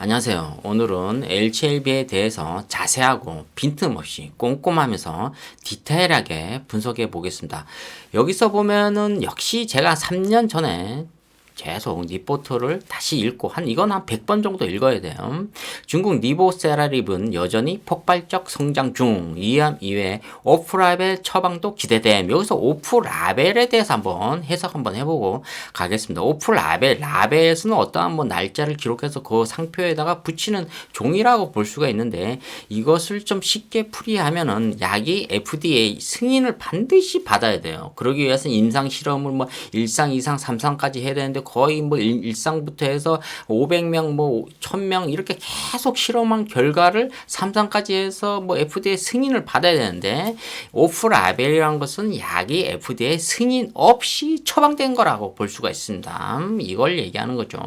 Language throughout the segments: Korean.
안녕하세요. 오늘은 HLB에 대해서 자세하고 빈틈없이 꼼꼼하면서 디테일하게 분석해 보겠습니다. 여기서 보면은 역시 제가 3년 전에 계속 니포트를 다시 읽고 이건 한 100번 정도 읽어야 돼요. 중국 니보세라립은 여전히 폭발적 성장 중. 이함 이외에 오프라벨 처방도 기대됨. 여기서 오프라벨에 대해서 한번 해석 한번 해보고 가겠습니다. 라벨에서는 어떠한 날짜를 기록해서 그 상표에다가 붙이는 종이라고 볼 수가 있는데, 이것을 좀 쉽게 풀이하면은 약이 FDA 승인을 반드시 받아야 돼요. 그러기 위해서는 임상 실험을 1상, 2상, 3상까지 해야 되는데, 거의 1상부터 해서 500명, 1000명 이렇게 계속 실험한 결과를 3상까지 해서 FDA 승인을 받아야 되는데, 오프라벨이라는 것은 약이 FDA 승인 없이 처방된 거라고 볼 수가 있습니다. 이걸 얘기하는 거죠.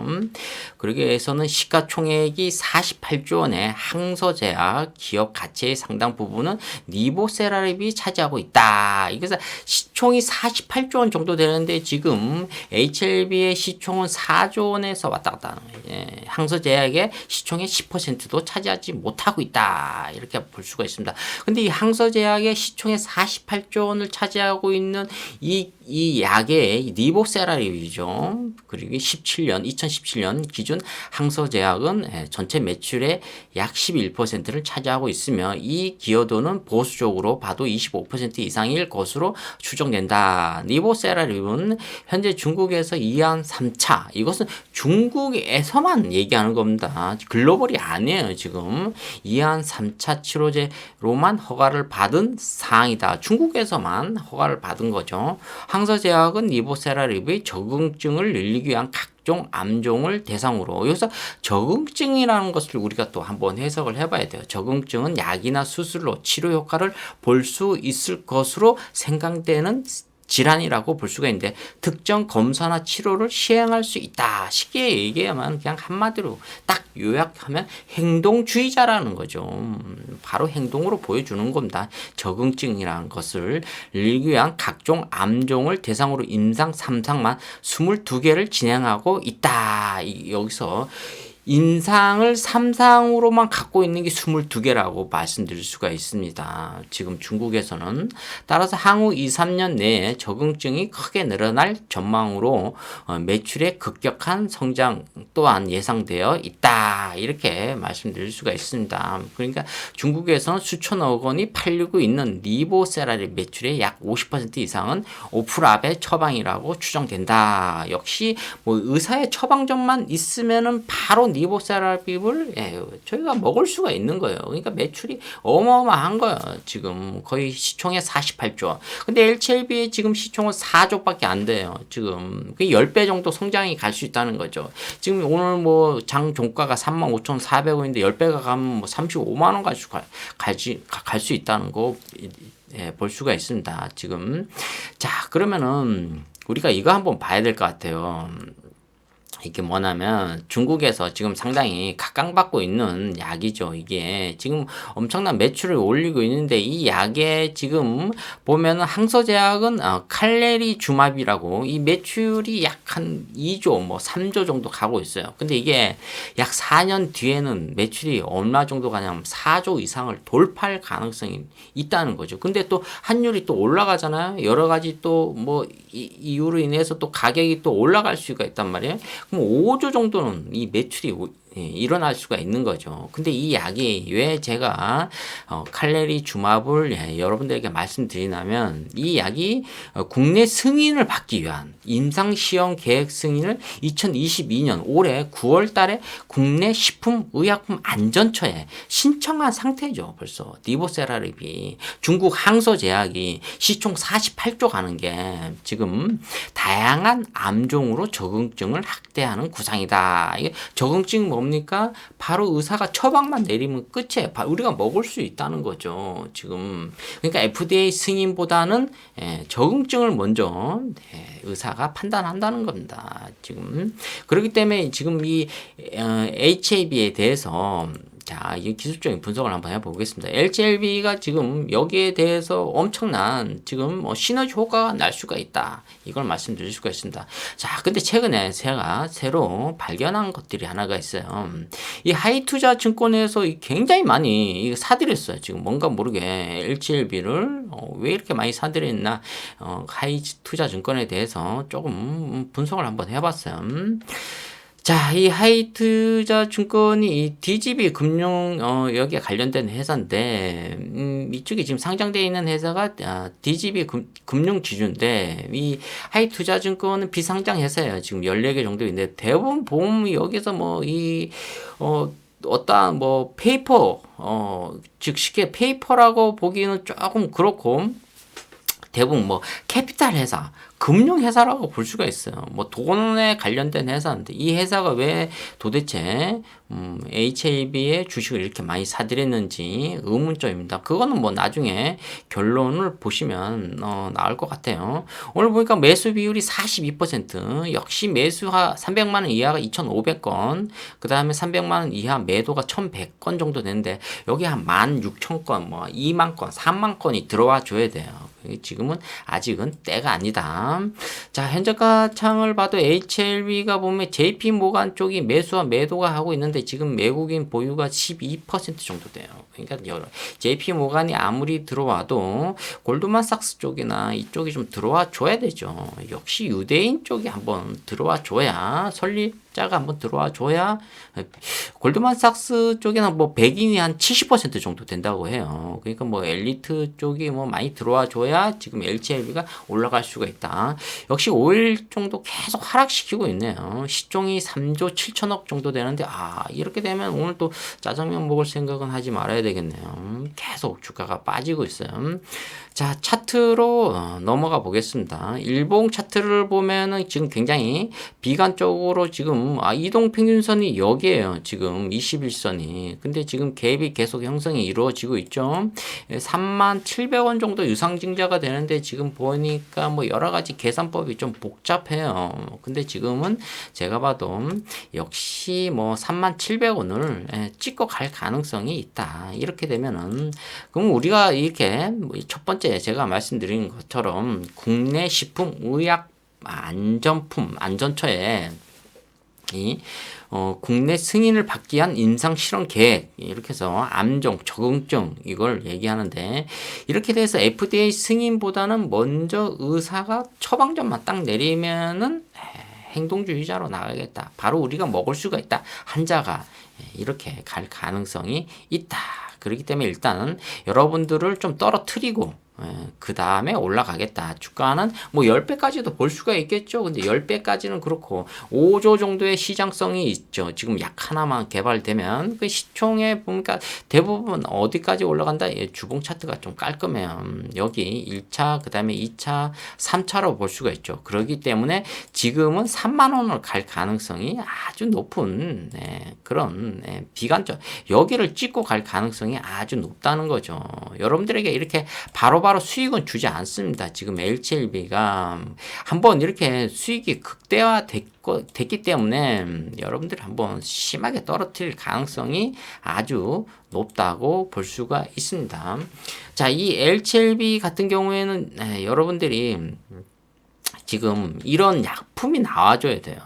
그러기 위해서는 시가총액이 48조 원의 항서제약 기업 가치의 상당 부분은 니보세라립이 차지하고 있다. 그래서 시총이 48조 원 정도 되는데, 지금 HLB의 시총은 4조 원에서 왔다 갔다 하는 거예요. 항서제약의 시총의 10%도 차지하지 못하고 있다. 이렇게 볼 수가 있습니다. 근데 이 항서제약의 시총의 48조 원을 차지하고 있는 이 약의 니보세라립이죠. 그리고 2017년 기준 항서제약은 전체 매출의 약 11%를 차지하고 있으며, 이 기여도는 보수적으로 봐도 25% 이상일 것으로 추정된다. 니보세라립은 현재 중국에서 2한 3차, 이것은 중국에서만 얘기하는 겁니다. 글로벌이 아니에요. 지금 2한 3차 치료제로만 허가를 받은 사항이다. 중국에서만 허가를 받은 거죠. 항서제약은 니보세라립의 적응증을 늘리기 위한 각종 암종을 대상으로, 여기서 적응증이라는 것을 우리가 또 한번 해석을 해봐야 돼요. 적응증은 약이나 수술로 치료 효과를 볼 수 있을 것으로 생각되는 질환이라고 볼 수가 있는데, 특정 검사나 치료를 시행할 수 있다. 쉽게 얘기하면 그냥 한마디로 딱 요약하면 행동주의자라는 거죠. 바로 행동으로 보여주는 겁니다. 적응증이라는 것을 늘리기 위한 각종 암종을 대상으로 임상 3상만 22개를 진행하고 있다. 여기서 임상을 3상으로만 갖고 있는 게 22개라고 말씀드릴 수가 있습니다. 지금 중국에서는. 따라서 향후 2, 3년 내에 적응증이 크게 늘어날 전망으로 매출의 급격한 성장 또한 예상되어 있다. 이렇게 말씀드릴 수가 있습니다. 그러니까 중국에서는 수천억 원이 팔리고 있는 니보세라립 매출의 약 50% 이상은 오프라벨 처방이라고 추정된다. 역시 의사의 처방전만 있으면은 바로 니보세라립을 저희가 먹을 수가 있는 거예요. 그러니까 매출이 어마어마한 거예요. 지금 거의 시총의 48조. 근데 HLB의 지금 시총은 4조밖에 안 돼요. 지금 10배 정도 성장이 갈 수 있다는 거죠. 지금 오늘 장 종가가 35,400원인데 10배가 가면 35만 원 갈 수 있다는 거 볼 수가 있습니다. 지금. 자, 그러면은 우리가 이거 한번 봐야 될 것 같아요. 이게 뭐냐면 중국에서 지금 상당히 각광받고 있는 약이죠. 이게 지금 엄청난 매출을 올리고 있는데, 이 약에 지금 보면은 항서제약은 칼레리주맙이라고 이 매출이 약 한 2조 3조 정도 가고 있어요. 근데 이게 약 4년 뒤에는 매출이 얼마 정도 가냐면 4조 이상을 돌파할 가능성이 있다는 거죠. 근데 또 환율이 또 올라가잖아요. 여러 가지 또 이유로 인해서 또 가격이 또 올라갈 수가 있단 말이에요. 그럼 5조 정도는 이 매출이 일어날 수가 있는 거죠. 근데 이 약이 왜 제가 칼레리주맙을 여러분들에게 말씀드리냐면, 이 약이 국내 승인을 받기 위한 임상시험 계획 승인을 2022년 올해 9월 달에 국내 식품의약품안전처에 신청한 상태죠. 벌써 니보세라립이 중국 항서제약이 시총 48조 가는 게 지금 다양한 암종으로 적응증을 확대하는 구상이다. 이게 적응증 뭡니까? 바로 의사가 처방만 내리면 끝이에요. 우리가 먹을 수 있다는 거죠. 지금. 그러니까 FDA 승인보다는 적응증을 먼저 의사가 판단한다는 겁니다. 지금. 그렇기 때문에 지금 이 HAB에 대해서 자, 이 기술적인 분석을 한번 해보겠습니다. LCLB가 지금 여기에 대해서 엄청난 지금 시너지 효과가 날 수가 있다. 이걸 말씀드릴 수가 있습니다. 자, 근데 최근에 제가 새로 발견한 것들이 하나가 있어요. 이 하이투자 증권에서 굉장히 많이 사들였어요. 지금 뭔가 모르게 LCLB를 왜 이렇게 많이 사들였나, 하이투자 증권에 대해서 조금 분석을 한번 해봤어요. 자, 이 하이투자 증권이 이 DGB 금융, 여기에 관련된 회사인데, 이쪽에 지금 상장되어 있는 회사가, DGB 금융 지주인데, 이 하이투자 증권은 비상장 회사예요. 지금 14개 정도 있는데, 대부분 보면 여기서 어떠한 페이퍼, 즉 쉽게 페이퍼라고 보기는 조금 그렇고, 대부분 캐피탈 회사, 금융 회사라고 볼 수가 있어요. 돈에 관련된 회사인데 이 회사가 왜 도대체 HLB의 주식을 이렇게 많이 사들였는지 의문점입니다. 그거는 나중에 결론을 보시면 나올 것 같아요. 오늘 보니까 매수 비율이 42%, 역시 매수가 300만 원 이하가 2,500건, 그 다음에 300만 원 이하 매도가 1,100건 정도 되는데 여기 한 16,000건, 2만 건, 3만 건이 들어와 줘야 돼요. 지금은 아직은 때가 아니다. 자, 현재가 창을 봐도 HLB가 보면 JP 모간 쪽이 매수와 매도가 하고 있는데 지금 외국인 보유가 12% 정도 돼요. 그러니까 JP 모간이 아무리 들어와도 골드만삭스 쪽이나 이쪽이 좀 들어와 줘야 되죠. 역시 유대인 쪽이 한번 들어와 줘야, 설립자가 한번 들어와 줘야, 골드만삭스 쪽에는 백인이 한 70% 정도 된다고 해요. 그러니까 엘리트 쪽이 많이 들어와 줘야 지금 LCLB가 올라갈 수가 있다. 역시 5일 정도 계속 하락시키고 있네요. 시총이 3조 7천억 정도 되는데, 이렇게 되면 오늘 또 짜장면 먹을 생각은 하지 말아야 되겠네요. 계속 주가가 빠지고 있어요. 자, 차트로 넘어가 보겠습니다. 일봉 차트를 보면은 지금 굉장히 비관적으로 지금 이동평균선이 여기에요. 지금 21선이. 근데 지금 갭이 계속 형성이 이루어지고 있죠. 37,000원 정도 유상증자가 되는데 지금 보니까 여러 가지 계산법이 좀 복잡해요. 근데 지금은 제가 봐도 역시 37,000원을 찍고 갈 가능성이 있다. 이렇게 되면은 그럼 우리가 이렇게 첫 번째 제가 말씀드린 것처럼 국내 식품 의약 안전처에 국내 승인을 받기 위한 임상 실험 계획, 이렇게 해서 암정, 적응증 이걸 얘기하는데, 이렇게 돼서 FDA 승인보다는 먼저 의사가 처방전만 딱 내리면은 행동주의자로 나가겠다. 바로 우리가 먹을 수가 있다. 환자가 이렇게 갈 가능성이 있다. 그렇기 때문에 일단은 여러분들을 좀 떨어뜨리고 그 다음에 올라가겠다. 주가는 10배까지도 볼 수가 있겠죠. 근데 10배까지는 그렇고 5조 정도의 시장성이 있죠. 지금 약 하나만 개발되면 그 시총에 보니까 대부분 어디까지 올라간다. 주봉 차트가 좀 깔끔해요. 여기 1차, 그 다음에 2차, 3차로 볼 수가 있죠. 그렇기 때문에 지금은 3만 원을 갈 가능성이 아주 높은 그런 비관적, 여기를 찍고 갈 가능성이 아주 높다는 거죠. 여러분들에게 이렇게 바로 수익은 주지 않습니다. 지금 LCLB가 한번 이렇게 수익이 극대화됐기 때문에 여러분들이 한번 심하게 떨어뜨릴 가능성이 아주 높다고 볼 수가 있습니다. 자, 이 LCLB 같은 경우에는 여러분들이 지금 이런 약품이 나와줘야 돼요.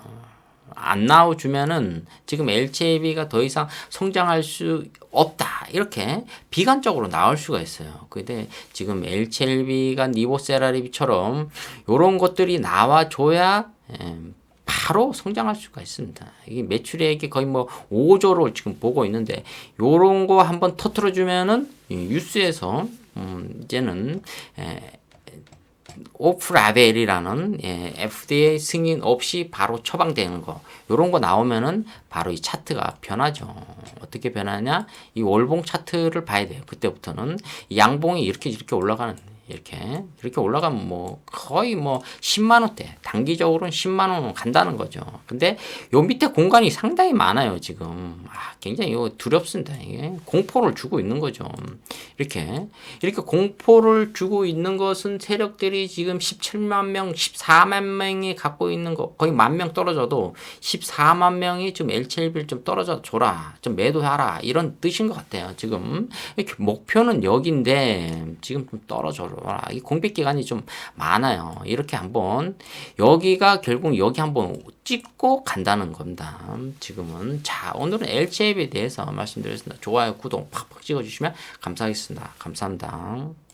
안 나와주면은 지금 LCLB가 더 이상 성장할 수 없다. 이렇게 비관적으로 나올 수가 있어요. 근데 지금 LCLB가 니보세라리비처럼 이런 것들이 나와줘야 바로 성장할 수가 있습니다. 이게 매출액이 거의 5조로 지금 보고 있는데, 요런 거 한번 터트려주면은 뉴스에서 이제는 오프라벨이라는 FDA 승인 없이 바로 처방되는 거, 요런 거 나오면은 바로 이 차트가 변하죠. 어떻게 변하냐? 이 월봉 차트를 봐야 돼요. 그때부터는 양봉이 이렇게 올라가는, 이렇게 올라가면 뭐 거의 뭐 10만 원대, 단기적으로는 10만 원 간다는 거죠. 근데 요 밑에 공간이 상당히 많아요, 지금. 굉장히 이거 두렵습니다. 이게 공포를 주고 있는 거죠. 이렇게 공포를 주고 있는 것은 세력들이 지금 17만 명, 14만 명이 갖고 있는 거, 거의 1만 명 떨어져도 14만 명이 좀 LCLB를 좀 떨어져 줘라, 좀 매도하라, 이런 뜻인 것 같아요. 지금 이렇게 목표는 여기인데 지금 좀 떨어져라. 이 공백 기간이 좀 많아요. 이렇게 한번 여기가 결국 여기 한번 찍고 간다는 겁니다. 지금은. 자, 오늘은 LCLB에 대해서 말씀드렸습니다. 좋아요, 구독 팍팍 찍어주시면 감사하겠습니다. 감사합니다.